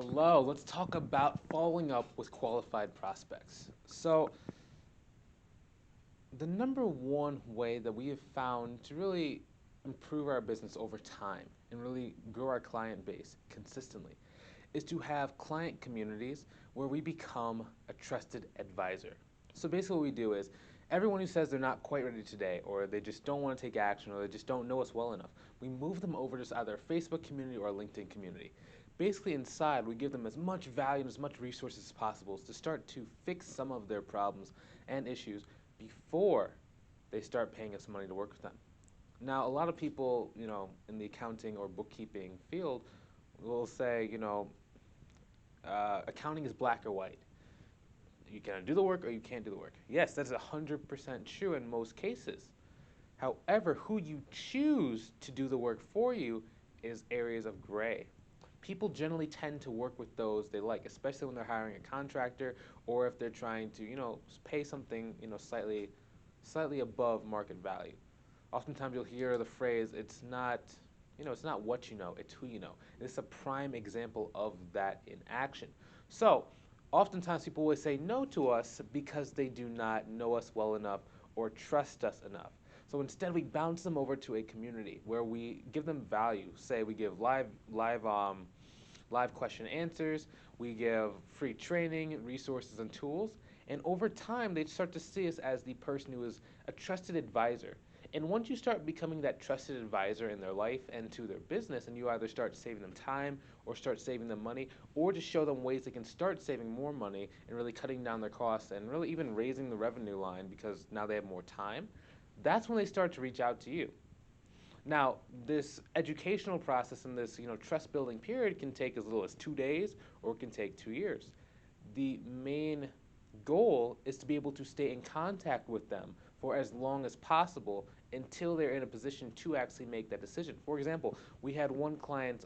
Hello, let's talk about following up with qualified prospects. So, the number one way that we have found to really improve our business over time and really grow our client base consistently is to have client communities where we become a trusted advisor. So basically what we do is everyone who says they're not quite ready today or they just don't want to take action or they just don't know us well enough, we move them over to either a Facebook community or a LinkedIn community. Basically inside we give them as much value and as much resources as possible to start to fix some of their problems and issues before they start paying us money to work with them. Now, a lot of people, in the accounting or bookkeeping field will say, accounting is black or white. You can do the work or you can't do the work. Yes, that's 100% true in most cases. However, who you choose to do the work for you is areas of gray. People generally tend to work with those they like, especially when they're hiring a contractor or if they're trying to, pay something, slightly above market value. Oftentimes you'll hear the phrase, it's not what you know, it's who you know. This is a prime example of that in action. So, oftentimes people always say no to us because they do not know us well enough or trust us enough. So instead, we bounce them over to a community where we give them value. Say we give live question answers, we give free training, resources, and tools. And over time, they start to see us as the person who is a trusted advisor. And once you start becoming that trusted advisor in their life and to their business, and you either start saving them time or start saving them money, or just show them ways they can start saving more money and really cutting down their costs and really even raising the revenue line because now they have more time, that's when they start to reach out to you. Now, this educational process and this trust building period can take as little as 2 days or it can take 2 years. The main goal is to be able to stay in contact with them for as long as possible until they're in a position to actually make that decision. For example, we had one client.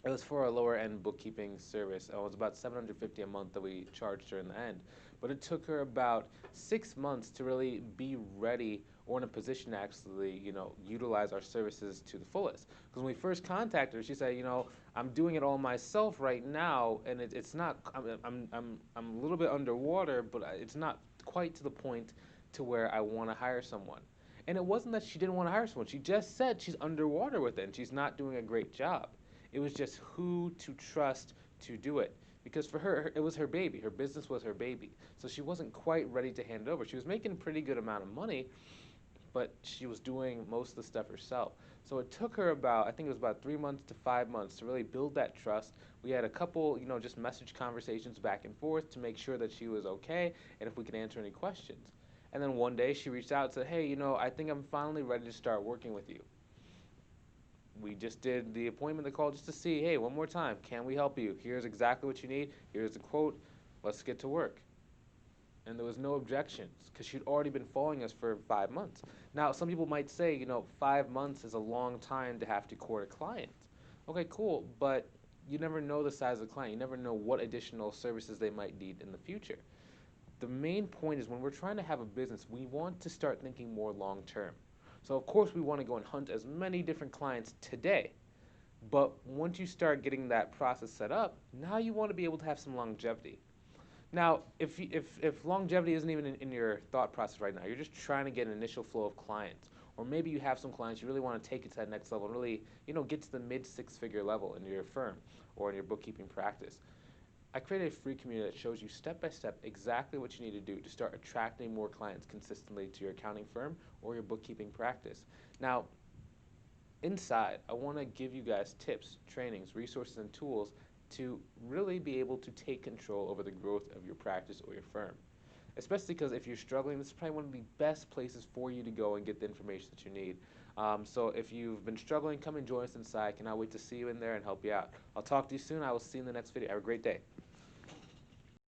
It was for a lower end bookkeeping service. It was about $750 a month that we charged her in the end. But it took her about 6 months to really be ready or in a position to actually, utilize our services to the fullest. Because when we first contacted her, she said, I'm doing it all myself right now, and it's not. I'm a little bit underwater, but it's not quite to the point to where I want to hire someone. And it wasn't that she didn't want to hire someone. She just said she's underwater with it and she's not doing a great job. It was just who to trust to do it. Because for her, it was her baby. Her business was her baby. So she wasn't quite ready to hand it over. She was making a pretty good amount of money, but she was doing most of the stuff herself. So it took her about, I think it was about 3 months to 5 months to really build that trust. We had a couple, just message conversations back and forth to make sure that she was okay and if we could answer any questions. And then one day she reached out and said, hey, I think I'm finally ready to start working with you. We just did the appointment, the call, just to see, hey, one more time, can we help you? Here's exactly what you need. Here's the quote. Let's get to work. And there was no objections because she'd already been following us for 5 months. Now, some people might say, 5 months is a long time to have to court a client. Okay, cool, but you never know the size of the client. You never know what additional services they might need in the future. The main point is when we're trying to have a business, we want to start thinking more long term. So of course we want to go and hunt as many different clients today. But once you start getting that process set up, now you want to be able to have some longevity. Now, if longevity isn't even in your thought process right now, you're just trying to get an initial flow of clients, or maybe you have some clients you really want to take it to that next level and really, get to the mid six-figure level in your firm or in your bookkeeping practice. I created a free community that shows you step by step exactly what you need to do to start attracting more clients consistently to your accounting firm or your bookkeeping practice. Now, inside, I want to give you guys tips, trainings, resources, and tools to really be able to take control over the growth of your practice or your firm. Especially because if you're struggling, this is probably one of the best places for you to go and get the information that you need. So if you've been struggling, come and join us inside. Cannot wait to see you in there and help you out. I'll talk to you soon. I will see you in the next video. Have a great day.